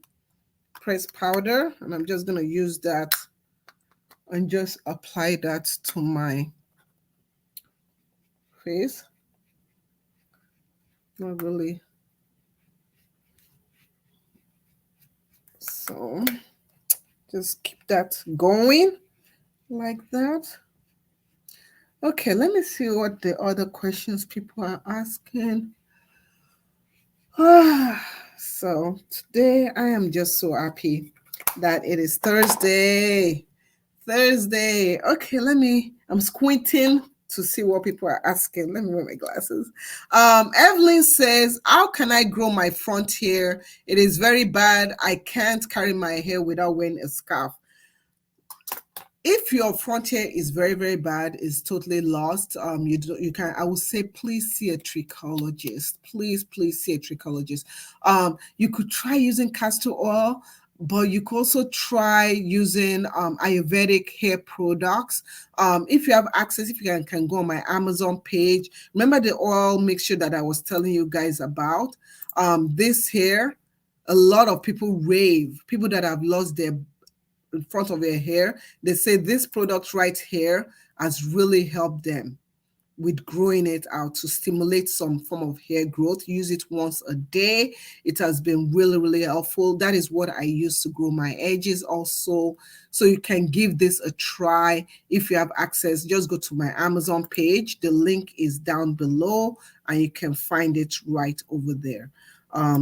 pressed powder, and I'm just going to use that and just apply that to my face. Not really So just keep that going like that. Okay, let me see what the other questions people are asking. So today I am just so happy that it is Thursday. Thursday. Okay, I'm squinting to see what people are asking. Let me wear my glasses. Evelyn says, how can I grow my front hair? It is very bad. I can't carry my hair without wearing a scarf. If your front hair is very, very bad, is totally lost, you can, I would say, please see a trichologist. Please see a trichologist. You could try using castor oil, but you could also try using Ayurvedic hair products. If you have access, if you can go on my Amazon page. Remember the oil mixture that I was telling you guys about? This hair, a lot of people rave, people that have lost their in front of their hair, they say this product right here has really helped them with growing it out to stimulate some form of hair growth. Use it once a day. It has been really, really helpful. That is what I use to grow my edges also. So you can give this a try. If you have access, just go to my Amazon page. The link is down below and you can find it right over there.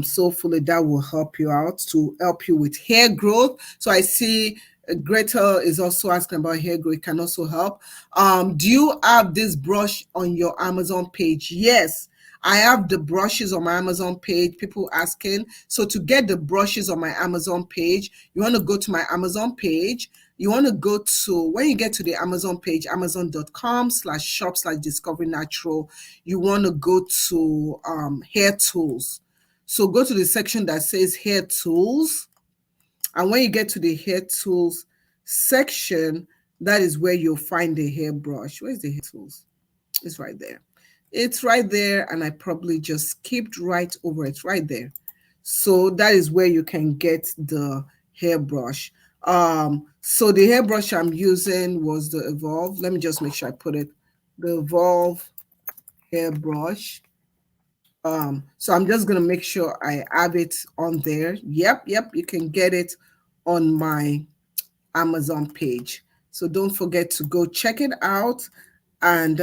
So hopefully that will help you out to help you with hair growth. So I see Greta is also asking about hair growth. It can also help. Do you have this brush on your Amazon page? Yes, I have the brushes on my Amazon page. People asking. So to get the brushes on my Amazon page, you want to go to my Amazon page. You want to go to, when you get to the Amazon page, amazon.com/shop/discovery natural, you want to go to hair tools. So go to the section that says hair tools. And when you get to the hair tools section, that is where you'll find the hairbrush. Where's the hair tools? It's right there. It's right there. And I probably just skipped right over it right there. So that is where you can get the hairbrush. So the hairbrush I'm using was the Evolve. Let me just make sure I put it. The Evolve hairbrush. So I'm just going to make sure I have it on there. Yep, you can get it on my Amazon page. So don't forget to go check it out and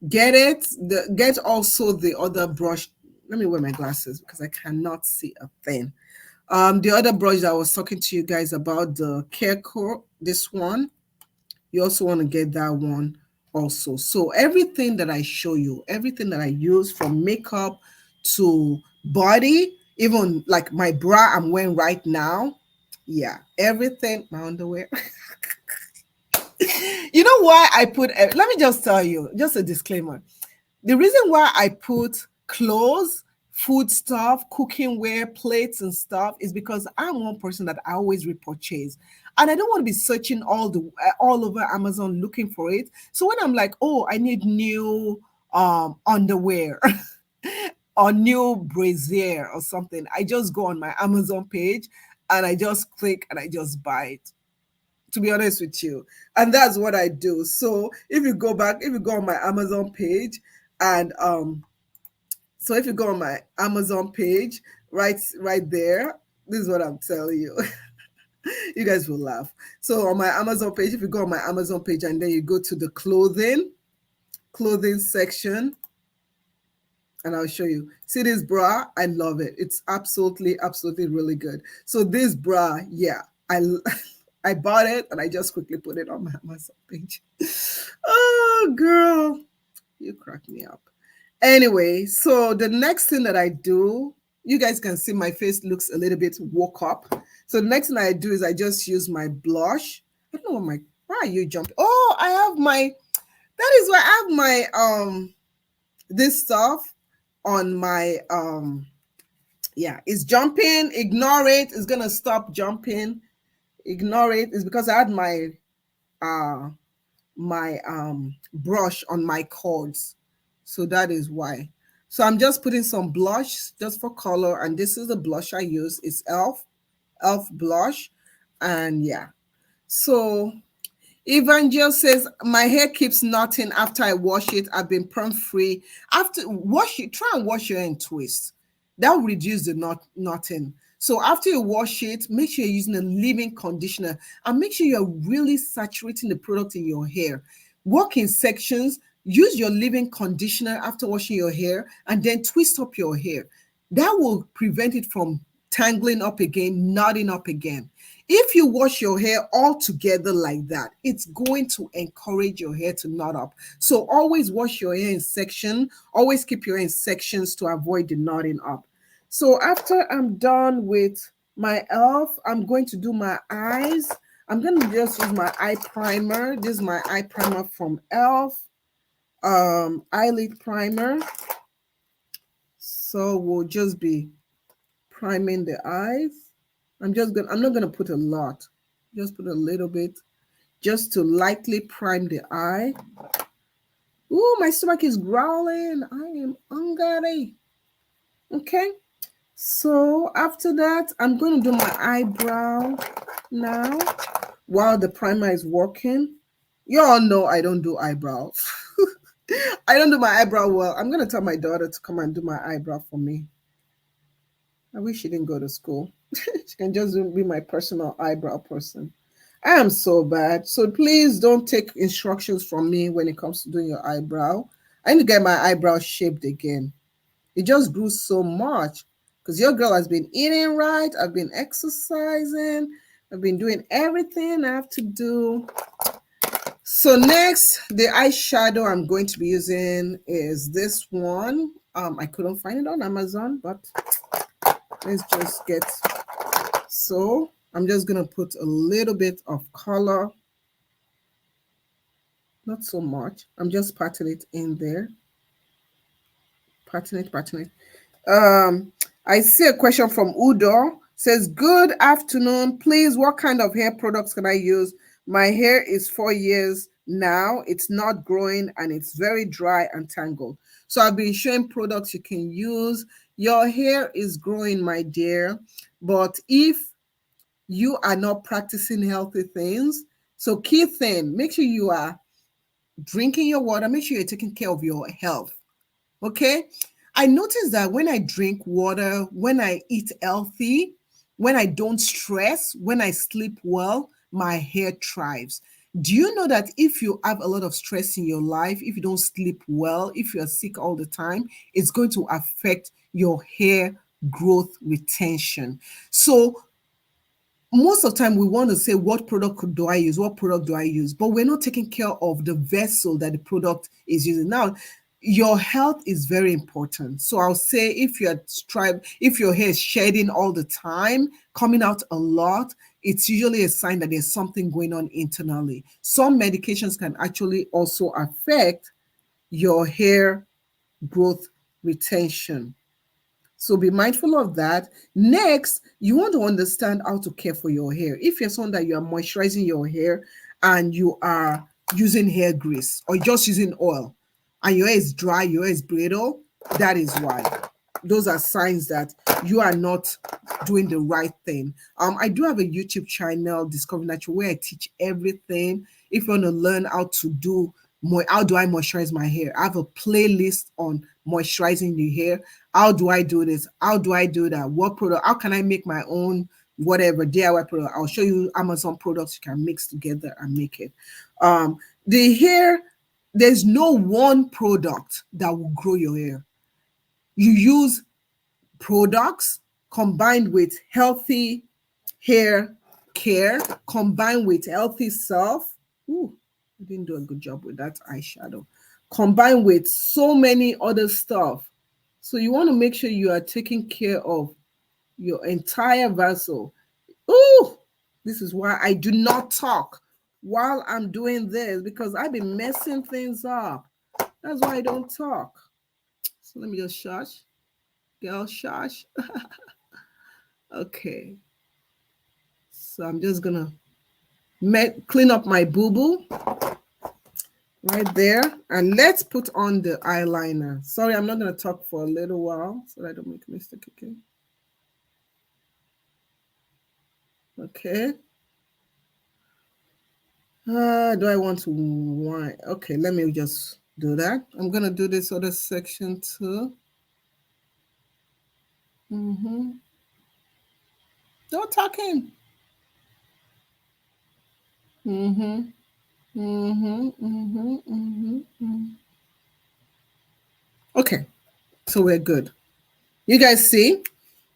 get it. Get also the other brush. Let me wear my glasses because I cannot see a thing. The other brush that I was talking to you guys about, the Care Core, this one, you also want to get that one also. So everything that I show you, everything that I use from makeup to body, even like my bra I'm wearing right now, yeah, everything, my underwear. You know why I put, let me just tell you, just a disclaimer. The reason why I put clothes, food stuff, cooking wear, plates and stuff is because I'm one person that I always repurchase. And I don't want to be searching all over Amazon looking for it. So when I'm like, oh, I need new underwear or new brassiere or something, I just go on my Amazon page and I just click and I just buy it, to be honest with you. And that's what I do. So if you go on my Amazon page and so if you go on my Amazon page, right there, this is what I'm telling you. You guys will laugh. So on my Amazon page, if you go on my Amazon page and then you go to the clothing section, and I'll show you. See this bra? I love it. It's absolutely really good. So this bra, yeah, I bought it and I just quickly put it on my Amazon page. Oh, girl, you crack me up. Anyway, so the next thing that I do, you guys can see my face looks a little bit woke up. So the next thing I do is I just use my blush. I don't know why are you jumping? Oh, I have that is why I have my, this stuff on my, yeah, it's jumping. Ignore it. It's going to stop jumping. Ignore it. It's because I had my, brush on my cords. So that is why. So I'm just putting some blush just for color. And this is the blush I use. It's Elf blush. And yeah. So Evangel says, my hair keeps knotting after I wash it. I've been perm free. After wash it, try and wash your hair and twist. That will reduce the knotting. So after you wash it, make sure you're using a leave-in conditioner and make sure you're really saturating the product in your hair. Work in sections, use your leave-in conditioner after washing your hair, and then twist up your hair. That will prevent it from tangling up again, knotting up again. If you wash your hair all together like that, it's going to encourage your hair to knot up. So always wash your hair in section. Always keep your hair in sections to avoid the knotting up. So after I'm done with my e.l.f., I'm going to do my eyes. I'm going to just use my eye primer. This is my eye primer from e.l.f. Eyelid primer. So we'll just be priming the eyes. I'm not gonna put a lot, just put a little bit, just to lightly prime the eye. Ooh, my stomach is growling. I am hungry. Okay, so after that, I'm going to do my eyebrow now while the primer is working. You all know I don't do eyebrows. I don't do my eyebrow well. I'm going to tell my daughter to come and do my eyebrow for me. I wish she didn't go to school. She can just be my personal eyebrow person. I am so bad. So please don't take instructions from me when it comes to doing your eyebrow. I need to get my eyebrow shaped again. It just grew so much because your girl has been eating right. I've been exercising. I've been doing everything I have to do. So next, the eyeshadow I'm going to be using is this one. I couldn't find it on Amazon, but let's just get, so I'm just going to put a little bit of color. Not so much. I'm just patting it in there. Patting it. I see a question from Udo. Says, good afternoon. Please, what kind of hair products can I use? My hair is 4 years now. It's not growing and it's very dry and tangled. So I've been showing products you can use. Your hair is growing, my dear. But if you are not practicing healthy things, so key thing, make sure you are drinking your water. Make sure you're taking care of your health. Okay? I notice that when I drink water, when I eat healthy, when I don't stress, when I sleep well, my hair thrives. Do you know that if you have a lot of stress in your life, if you don't sleep well, if you're sick all the time, it's going to affect your hair growth retention. So most of the time we want to say, what product do I use? What product do I use? But we're not taking care of the vessel that the product is using. Now, your health is very important. So I'll say if your hair is shedding all the time, coming out a lot, it's usually a sign that there's something going on internally. Some medications can actually also affect your hair growth retention. So be mindful of that. Next, you want to understand how to care for your hair. If you're someone that you are moisturizing your hair and you are using hair grease or just using oil and your hair is dry, your hair is brittle, that is why. Those are signs that you are not doing the right thing. I do have a YouTube channel, Discover Natural, where I teach everything. If you want to learn how do I moisturize my hair, I have a playlist on moisturizing the hair. How do I do this? How do I do that? What product? How can I make my own whatever DIY product? I'll show you Amazon products you can mix together and make it. The hair, there's no one product that will grow your hair. You use products combined with healthy hair care, combined with healthy self. Ooh, I didn't do a good job with that eyeshadow. Combined with so many other stuff. So you want to make sure you are taking care of your entire vessel. Ooh, this is why I do not talk while I'm doing this, because I've been messing things up. That's why I don't talk. So let me just shush. Girl, shush. Okay. So I'm just going to clean up my boo-boo right there. And let's put on the eyeliner. Sorry, I'm not going to talk for a little while so that I don't make a mistake again. Okay. Do I want to why? Okay, let me just do that. I'm going to do this other section too. No talking. Mm-hmm. Mm-hmm. Mm-hmm. Mm-hmm. Mm-hmm. Okay, so we're good. You guys see?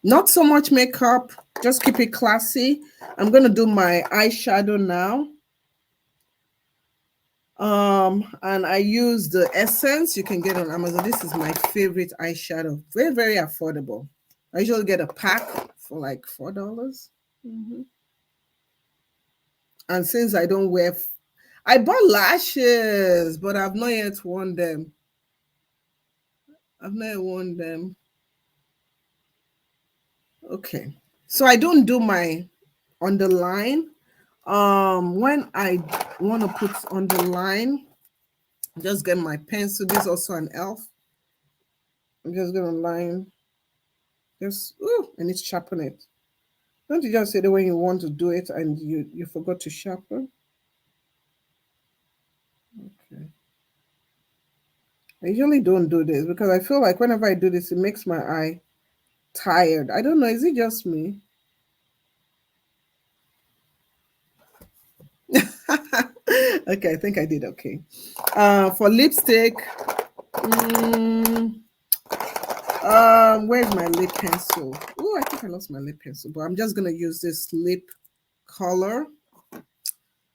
Not so much makeup. Just keep it classy. I'm gonna do my eyeshadow now. And I use the Essence you can get on Amazon. This is my favorite eyeshadow. Very, very affordable. I usually get a pack for like $4. Mhm. And since I don't wear, I bought lashes, but I've not yet worn them. I've not yet worn them. Okay. So I don't do my underline. When I want to put underline, just get my pencil. This is also an elf. I'm just gonna line. Just I need to sharpen it. Don't you just say the way you want to do it and you forgot to sharpen? Okay. I usually don't do this because I feel like whenever I do this, it makes my eye tired. I don't know. Is it just me? Okay, I think I did okay. For lipstick, mm, where's my lip pencil? Oh, I think I lost my lip pencil, but I'm just gonna use this lip color.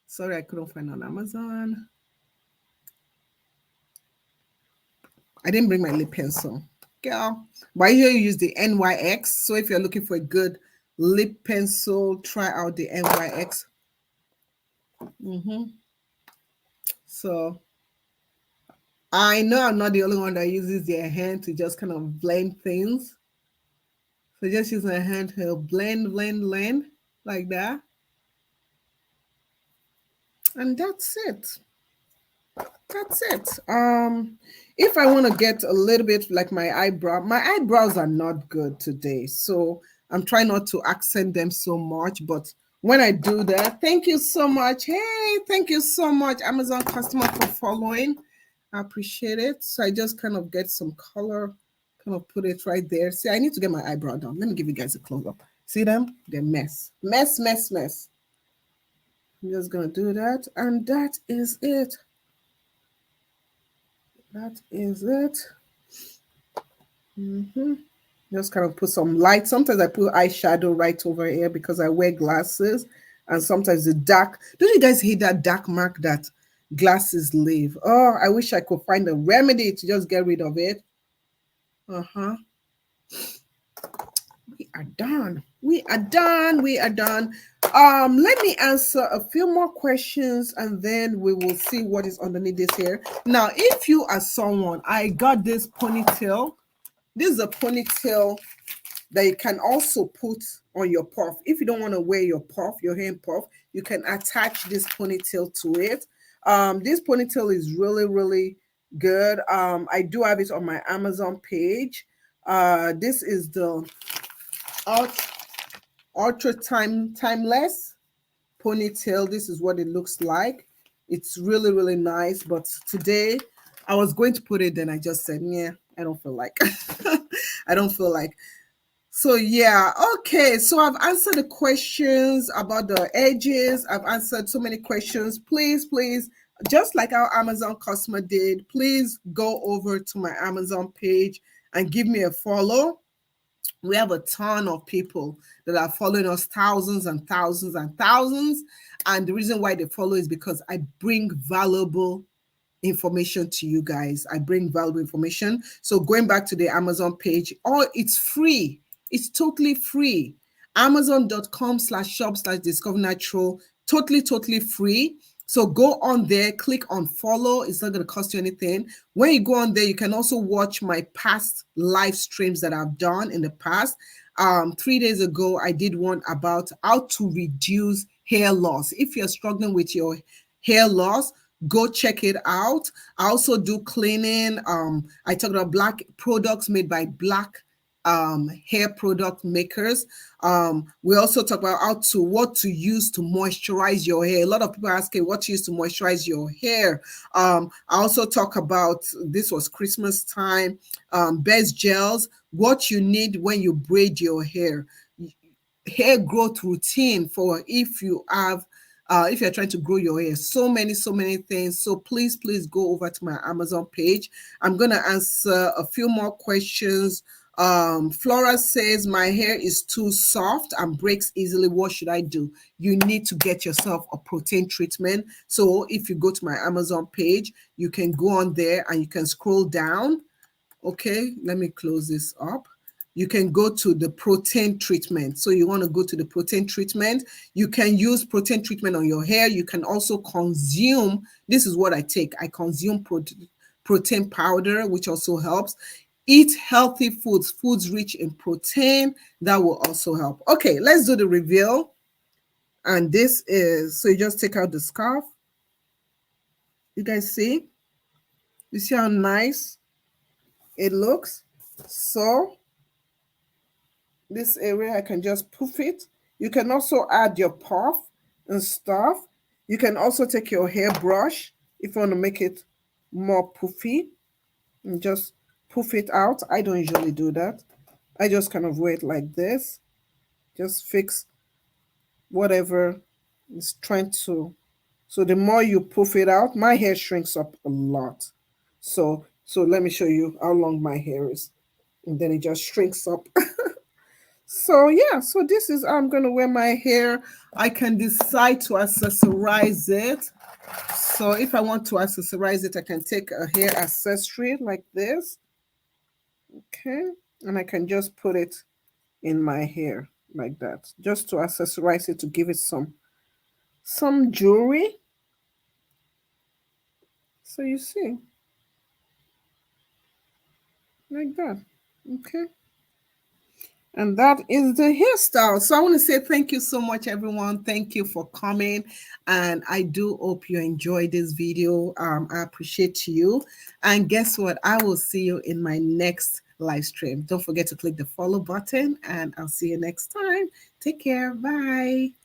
Sorry, I couldn't find on Amazon. I didn't bring my lip pencil. Girl. But I usually use the NYX. So if you're looking for a good lip pencil, try out the NYX. So I know I'm not the only one that uses their hand to just kind of blend things. So just use my hand to blend, blend, blend like that. And that's it. That's it. If I want to get a little bit like my eyebrows are not good today, so I'm trying not to accent them so much. But when I do that, thank you so much. Hey, thank you so much, Amazon customer, for following. I appreciate it. So I just kind of get some color, kind of put it right there. See, I need to get my eyebrow done. Let me give you guys a close up. See them? They're mess, mess, mess, mess. I'm just gonna do that, and that is it. That is it. Just kind of put some light. Sometimes I put eyeshadow right over here because I wear glasses. And sometimes the dark. Don't you guys hate that dark mark that glasses leave? Oh, I wish I could find a remedy to just get rid of it. Uh-huh. We are done. We are done. We are done. Let me answer a few more questions and then we will see what is underneath this here. Now, if you are someone, I got this ponytail. This is a ponytail that you can also put on your puff. If you don't want to wear your puff, your hand puff, you can attach this ponytail to it. This ponytail is really, really good. I do have it on my Amazon page. This is the ultra timeless ponytail. This is what it looks like. It's really, really nice. But today I was going to put it, then I just said, yeah, I don't feel like. I don't feel like. So yeah, okay. So I've answered the questions about the edges. I've answered so many questions. Please, please, just like our Amazon customer did, please go over to my Amazon page and give me a follow. We have a ton of people that are following us, thousands and thousands and thousands. And the reason why they follow is because I bring valuable information to you guys. I bring valuable information. So going back to the Amazon page, it's free. It's totally free. Amazon.com/shop/discover natural. Totally, totally free. So go on there, click on follow. It's not going to cost you anything. When you go on there, you can also watch my past live streams that I've done in the past. 3 days ago, I did one about how to reduce hair loss. If you're struggling with your hair loss, go check it out. I also do cleaning. I talk about black products made by black hair product makers. We also talk about what to use to moisturize your hair. A lot of people are asking what to use to moisturize your hair. I also talk about, this was Christmas time, best gels, what you need when you braid your hair. hair growth routine for if you have if you're trying to grow your hair. So many things. So please go over to my Amazon page. I'm gonna answer a few more questions. Flora says my hair is too soft and breaks easily. What should I do? You need to get yourself a protein treatment. So if you go to my Amazon page, you can go on there and you can scroll down. Okay, let me close this up. You can go to the protein treatment. So you want to go to the protein treatment. You can use protein treatment on your hair. You can also consume, this is what I take. I consume protein powder, which also helps. Eat healthy foods rich in protein. That will also help. Okay, let's do the reveal. And this is, so you just take out the scarf. You guys see? You see how nice it looks? So this area, I can just poof it. You can also add your puff and stuff. You can also take your hairbrush if you want to make it more poofy and just poof it out. I don't usually do that. I just kind of wear it like this. Just fix whatever is trying to. So the more you poof it out, my hair shrinks up a lot. So let me show you how long my hair is. And then it just shrinks up. So yeah, so this is how I'm going to wear my hair. I can decide to accessorize it. So if I want to accessorize it, I can take a hair accessory like this. Okay. And I can just put it in my hair like that, just to accessorize it, to give it some jewelry. So you see, like that. Okay. And that is the hairstyle. So I want to say thank you so much, everyone. Thank you for coming. And I do hope you enjoyed this video. I appreciate you. And guess what? I will see you in my next live stream. Don't forget to click the follow button, and I'll see you next time. Take care. Bye.